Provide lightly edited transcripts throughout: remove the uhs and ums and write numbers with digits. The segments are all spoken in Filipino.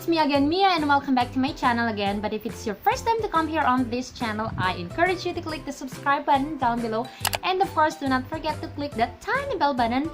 it's me again, Mia, and welcome back to my channel again. But if it's your first time to come here on this channel, I encourage you to click the subscribe button down below. And of course, do not forget to click that tiny bell button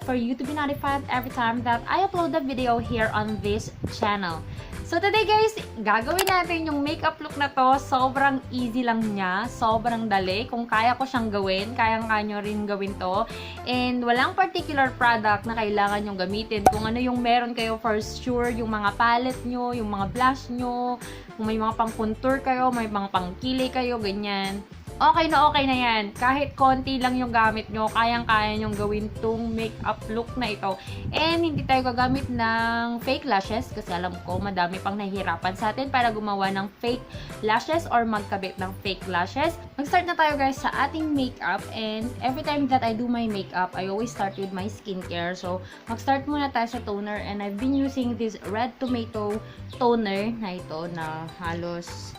for you to be notified every time that I upload a video here on this channel. So today guys, gagawin natin yung makeup look na to. Sobrang easy lang niya. Sobrang dali. Kung kaya ko siyang gawin, kayang-kaya nyo rin gawin to. And walang particular product na kailangan nyong gamitin. Kung ano yung meron kayo for sure, yung mga palette nyo, yung mga blush nyo, kung may mga pang contour kayo, may mga pang kilay kayo, ganyan. Okay na yan. Kahit konti lang yung gamit nyo, kayang-kaya nyong gawin tong makeup look na ito. And hindi tayo gagamit ng fake lashes kasi alam ko madami pang nahihirapan sa atin para gumawa ng fake lashes or magkabit ng fake lashes. Mag-start na tayo guys sa ating makeup, and every time that I do my makeup, I always start with my skincare. So, mag-start muna tayo sa toner, and I've been using this red tomato toner na ito na halos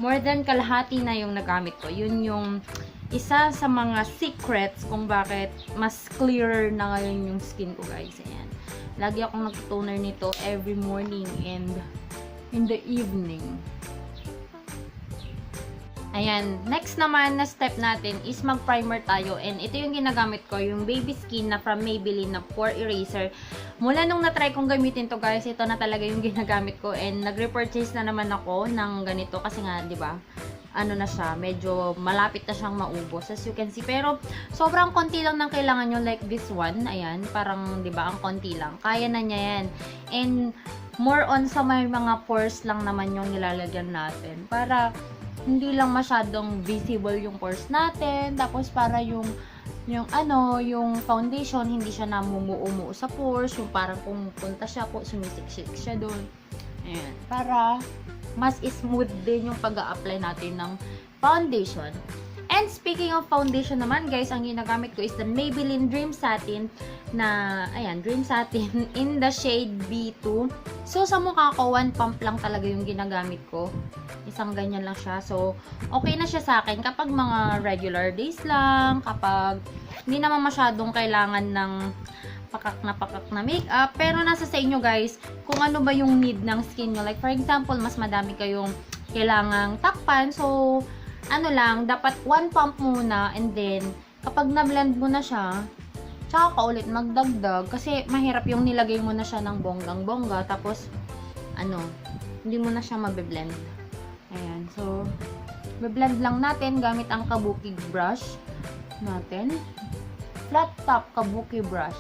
more than kalahati na yung nagamit ko. Yun yung isa sa mga secrets kung bakit mas clearer na ngayon yung skin ko, guys. Ayan. Lagi akong nag-toner nito every morning and in the evening. Ayan. Next naman na step natin is mag-primer tayo. And ito yung ginagamit ko, yung Baby Skin na from Maybelline na pore eraser. Mula nung na-try kong gamitin to guys, ito na talaga yung ginagamit ko. And nag-repurchase na naman ako ng ganito kasi nga, di ba? Ano na siya, medyo malapit na siyang maubos, as you can see. Pero sobrang konti lang nang kailangan nyo, like this one. Ayan, parang, di ba, ang konti lang. Kaya na niya yan. And more on sa may mga pores lang naman yung nilalagyan natin. Para hindi lang masyadong visible yung pores natin. Tapos para yung foundation, hindi siya namumuo sa pores. Yung parang pumupunta siya po, sumisiksik siya doon. Ayan. Para mas smooth din yung pag-a-apply natin ng foundation. And speaking of foundation naman, guys, ang ginagamit ko is the Maybelline Dream Satin na, ayan, Dream Satin in the shade B2. So, sa mukha ko, one pump lang talaga yung ginagamit ko. Isang ganyan lang siya. So, okay na siya sa akin kapag mga regular days lang, kapag hindi naman masyadong kailangan ng pakak na makeup. Pero nasa sa inyo, guys, kung ano ba yung need ng skin nyo. Like, for example, mas madami kayong kailangang takpan. So, ano lang, dapat one pump muna, and then, kapag na-blend mo na siya, tsaka ka ulit magdagdag, kasi mahirap yung nilagay mo na siya ng bonggang-bongga, tapos, hindi mo na siya mabe-blend. Ayan, so, be-blend lang natin gamit ang kabuki brush natin. Flat top kabuki brush.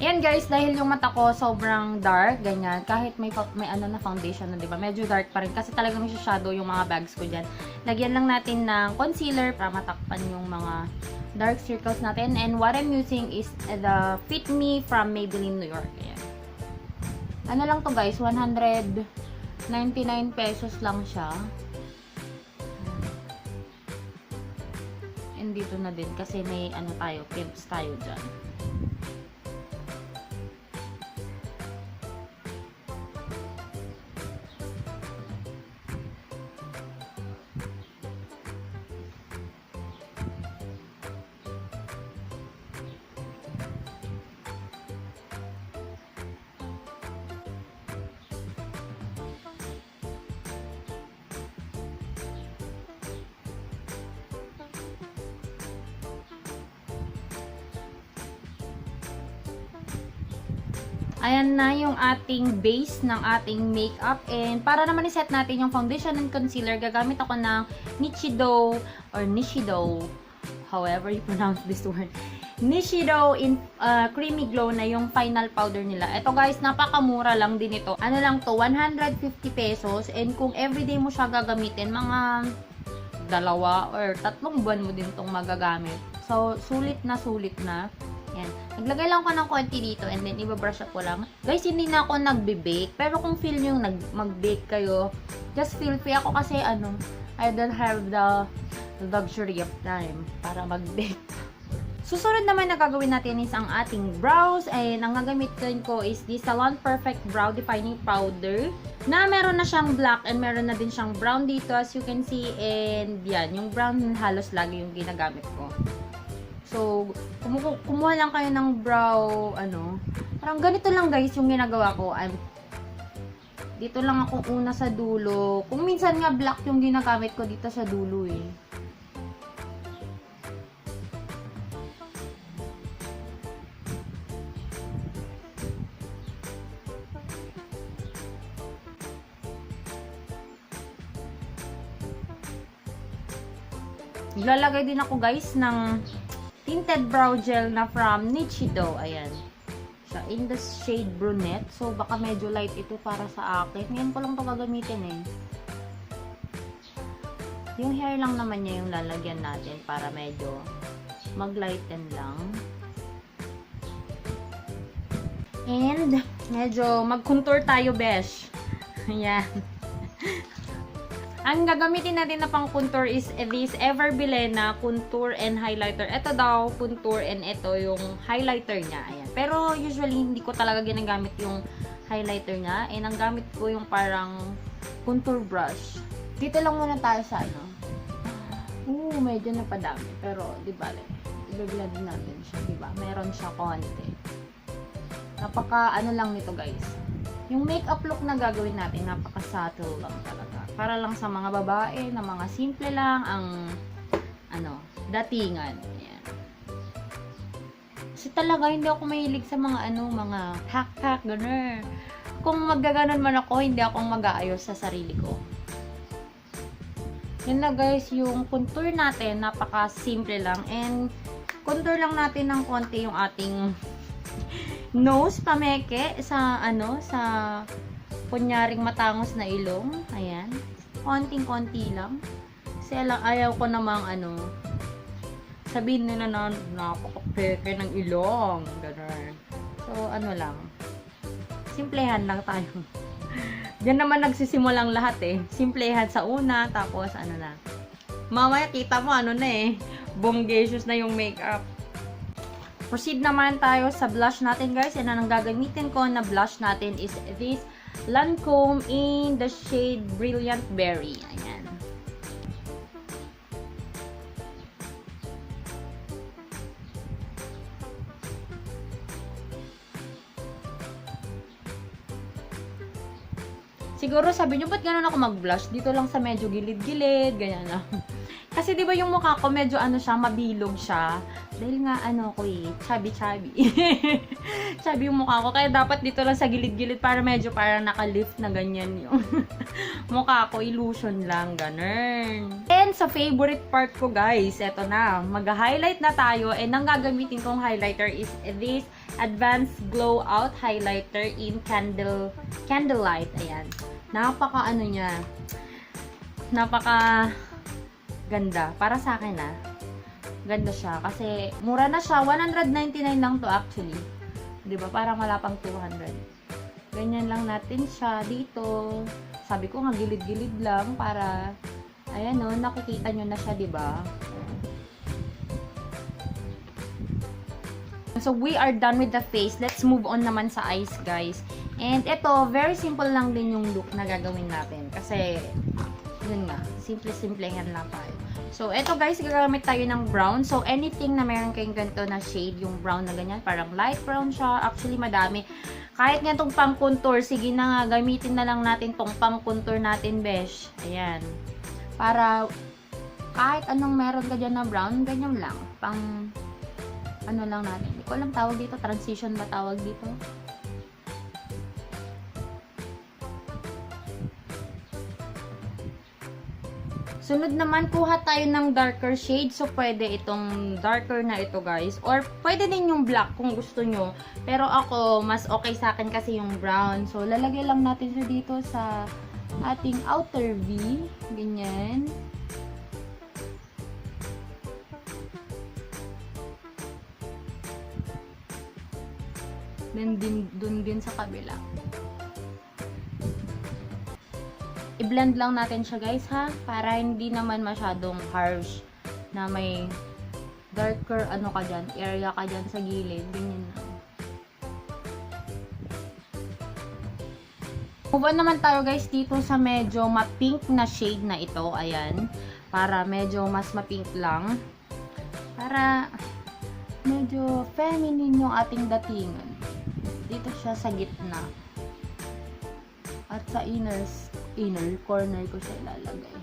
Ayan guys, dahil yung mata ko sobrang dark, ganyan, kahit may ano na foundation na, diba? Medyo dark pa rin kasi talagang shadow yung mga bags ko dyan. Lagyan lang natin ng concealer para matakpan yung mga dark circles natin. And what I'm using is the Fit Me from Maybelline New York. Ayan. Ano lang to guys, 199 pesos lang siya. And dito na din kasi may pimps tayo dyan. Ayan na yung ating base ng ating makeup. And para naman i-set natin yung foundation and concealer, gagamit ako ng Nichido, however you pronounce this word. Nichido in Creamy Glow na yung final powder nila. Ito guys, napakamura lang din ito. Ano lang to, 150 pesos. And kung everyday mo siya gagamitin, mga 2 or 3 buwan mo din itong magagamit. So, sulit na. Yan. Naglagay lang ako ng konti dito and then ibabrush up ko lang. Guys, hindi na ako nagbe-bake. Pero kung feel nyo yung mag-bake kayo, just feel free. Ako kasi I don't have the luxury of time para mag-bake. Susunod naman na gagawin natin is ang ating brows. Ay, ang gagamitin ko is the Salon Perfect Brow Defining Powder. Na meron na siyang black and meron na din siyang brown dito as you can see. And yan, yung brown halos lagi yung ginagamit ko. So, kumuha lang kayo ng brow, parang ganito lang guys yung ginagawa ko. Dito lang ako una sa dulo. Kung minsan nga black yung ginagamit ko dito sa dulo eh. Lalagay din ako guys ng tinted brow gel na from Nichido. Ayan. Siya in the shade brunette. So, baka medyo light ito para sa akin. Ngayon ko lang ito gagamitin eh. Yung hair lang naman niya yung lalagyan natin para medyo mag-lighten lang. And, medyo mag-contour tayo, besh. Ayan. Ang gagamitin natin na pang contour is this Everbilena contour and highlighter. Ito daw, contour, and ito yung highlighter niya. Ayan. Pero usually, hindi ko talaga ginagamit yung highlighter niya. And ang gamit ko yung parang contour brush. Dito lang muna tayo sa medyo napadami. Pero, di ba, i-blend natin siya, di ba? Meron siya konti. Napaka, lang nito, guys. Yung makeup look na gagawin natin, napaka-subtle lang talaga. Para lang sa mga babae, na mga simple lang ang, datingan. Ayan. Kasi talaga, hindi ako mahilig sa mga, mga hack-hack, gano'n. Kung maggaganon man ako, hindi ako mag-aayos sa sarili ko. Yan na guys, yung contour natin, napaka-simple lang. And, contour lang natin ng konti yung ating nose, pameke, sa, sa kunyaring matangos na ilong. Ayan. Konting-konti lang. Kasi ayaw ko namang, sabihin nila na napaka-peke ng ilong. Ganun. So, lang. Simplehan lang tayo. Diyan naman nagsisimulang lahat eh. Simplehan sa una, tapos na. Mamaya kita mo, bonggacious na yung makeup. Proceed naman tayo sa blush natin guys. And ang gagamitin ko na blush natin is this Lancome in the shade Brilliant Berry. Ayan. Siguro sabi nyo, ba't ganun ako mag-blush? Dito lang sa medyo gilid-gilid, ganyan lang. Kasi di ba yung mukha ko medyo siya, mabilog siya. Dahil nga ko chubby-chubby. Chubby yung mukha ko. Kaya dapat dito lang sa gilid-gilid para medyo parang naka-lift na ganyan yung mukha ko. Illusion lang, ganun. And sa favorite part ko guys, eto na. Mag-highlight na tayo. And ang gagamitin kong highlighter is this Advanced Glow Out Highlighter in Candlelight. Ayan. Napaka niya. Napaka ganda. Para sa akin ganda siya. Kasi mura na siya. 199 lang to actually. Diba? Parang wala pang 200. Ganyan lang natin siya dito. Sabi ko nga gilid-gilid lang para ayan nakikita nyo na siya, diba? So, we are done with the face. Let's move on naman sa eyes, guys. And ito, very simple lang din yung look na gagawin natin. Kasi, yun nga, simple-simplehan lang tayo. So, ito guys, gagamit tayo ng brown. So, anything na meron kayong ganito na shade, yung brown na ganyan, parang light brown siya. Actually, madami. Kahit nga itong pang-contour, sige na nga, gamitin na lang natin itong pang-contour natin, besh. Ayan. Para, kahit anong meron ka dyan na brown, ganyan lang. Lang natin. Hindi ko alam tawag dito. Transition ba tawag dito? Sunod naman, kuha tayo ng darker shade. So, pwede itong darker na ito, guys. Or, pwede din yung black kung gusto nyo. Pero ako, mas okay sa akin kasi yung brown. So, lalagay lang natin siya dito sa ating outer V. Ganyan. Then, dun din sa kabila. I-blend lang natin siya guys ha. Para hindi naman masyadong harsh. Na may darker ka dyan. Area ka dyan sa gilid. Ganyan lang. Move on naman tayo guys dito sa medyo ma-pink na shade na ito. Ayan. Para medyo mas ma-pink lang. Para medyo feminine yung ating datingan. Dito siya sa gitna. At sa inner corner ko siya ilalagay.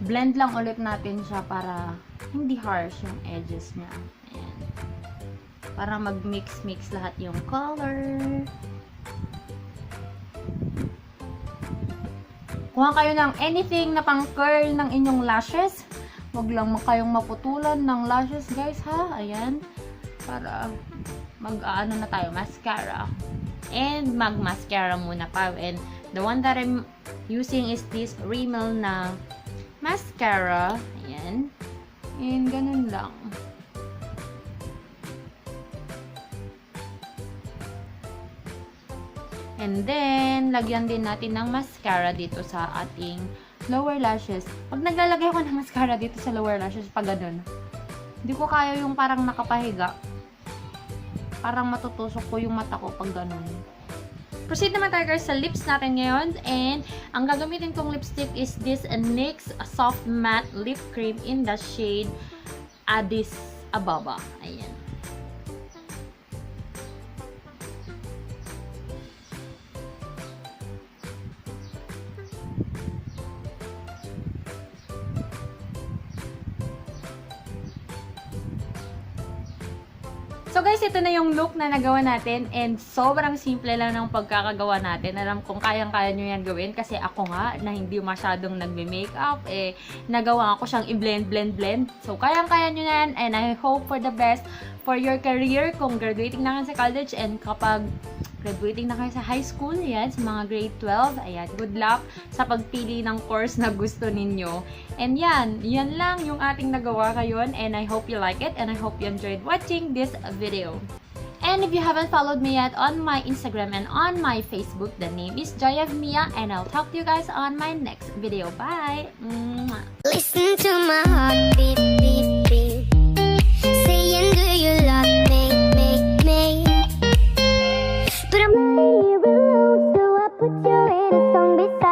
Blend lang ulit natin siya para hindi harsh yung edges niya. Ayan. Para mag-mix-mix lahat yung color. Kuha kayo ng anything na pang-curl ng inyong lashes. Huwag lang kayong maputulan ng lashes, guys, ha? Ayan. Para mag-ano na tayo, mascara. And mag-mascara muna pa. And the one that I'm using is this Rimmel na mascara. Ayan. And ganun lang. And then, lagyan din natin ng mascara dito sa ating lower lashes. Pag naglalagay ako ng mascara dito sa lower lashes, pag ganun, hindi ko kaya yung parang nakapahiga. Parang matutusok ko yung mata ko pag ganun. Proceed naman tayo guys sa lips natin ngayon. And ang gagamitin kong lipstick is this NYX Soft Matte Lip Cream in the shade Addis Ababa. Ayan. So guys, ito na yung look na nagawa natin and sobrang simple lang ng pagkakagawa natin. Alam kong kayang-kaya nyo yan gawin kasi ako nga na hindi masyadong nagme-makeup, nagawa ko siyang i-blend. So kayang-kaya nyo yan and I hope for the best for your career kung graduating na kayo sa college and kapag graduating na kayo sa high school, yan, sa mga grade 12, ayan, good luck sa pagpili ng course na gusto ninyo. And yan lang yung ating nagawa ngayon and I hope you like it and I hope you enjoyed watching this video. And if you haven't followed me yet on my Instagram and on my Facebook, the name is Joy of Mia and I'll talk to you guys on my next video. Bye! Mwah. Listen to my heart beat, beat, beat. Saying, do you love me, me? But I'm not here alone, so I put you in a song beside